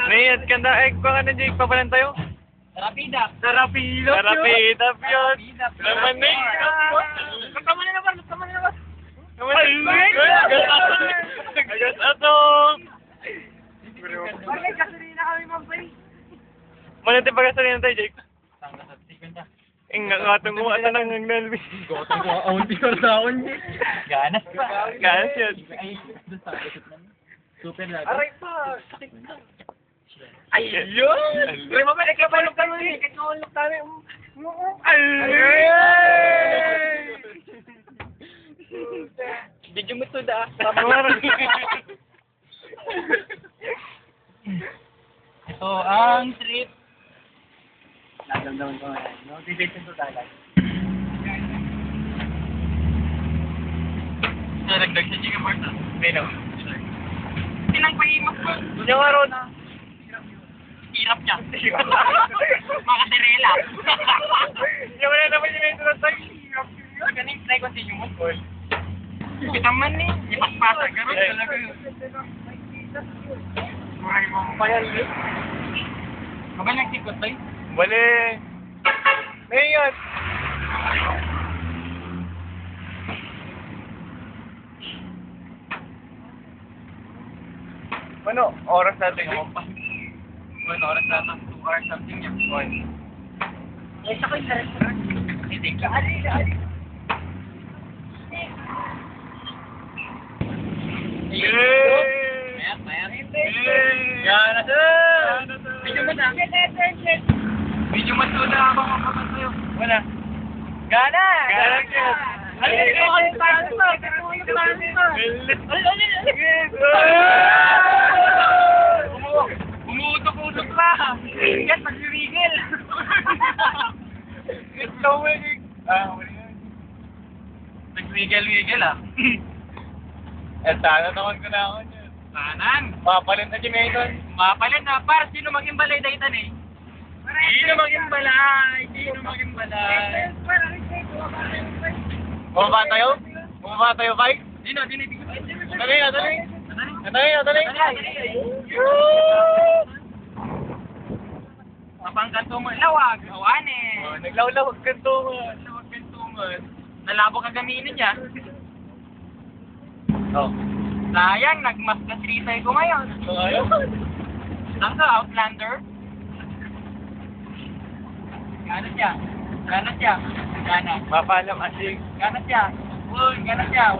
May kanda, kung ano, Jake, papalan tayo? Rapida. Rapida, yun. Naman na yun. Magkama na naman. Agad atong. Bakit gasolina kami, Mampay? Manati pa gasolina tayo, Jake. Ingatong kumata ng Nelby. Hindi ko naon niya. Ganas pa. Ganas yun. Super lahat. Aray pa, sakit na. Ayun! Pre mo ba, nagkabalok kami. Nagkabalok kami. Video mo to da. Ito ang trip. Nagdamdaman ko ngayon. Motivation to dalag. Nagdag sa Chica Marta. Pero. Pinagpahimas ko. Doon yung araw na. Hirap niya. Mga derela. Yung wala naman yung ito na tayo. Ganing try continue mo, boy. Kita man ni, ipagpasa. Ganon talaga yun. Kuray mo pa yan, eh. Kabay nagsikot tayo? Bale. Ngayon. Ano, oras natin yung pa. Bueno, oras na ito. 2 hours something niya. Boy. Yes, ako yung restaurant. Hindi ka. Ali. Yay! Mayat. Yan na doon! Video mo na. Video mo na habang mapapag sa'yo. Wala. Gana! Gana ka! Umuutok-utok pa! Ingat, magsirigil! Ito, wait. Wala yan. Nagsirigil-wigil Sana naman ko na ako dyan. Sanan! Papalit na Jamaican. Mapalit na, par, sino maging balay daitan eh? Sino maging balay? Bumaba tayo? Bumaba tayo, bike? Dino. Dali. Mapangkanto mo, lawag, awanin. Oh, naglawlawag kantungan. Lawag kantungan. Nalabo ka gaminin niya. Oh. Sayang, nagmas-gas retay ko ngayon. Ayun. Saan ka, Outlander? Gana siya. Mapalam asig. Gana siya. Uy, gana siya.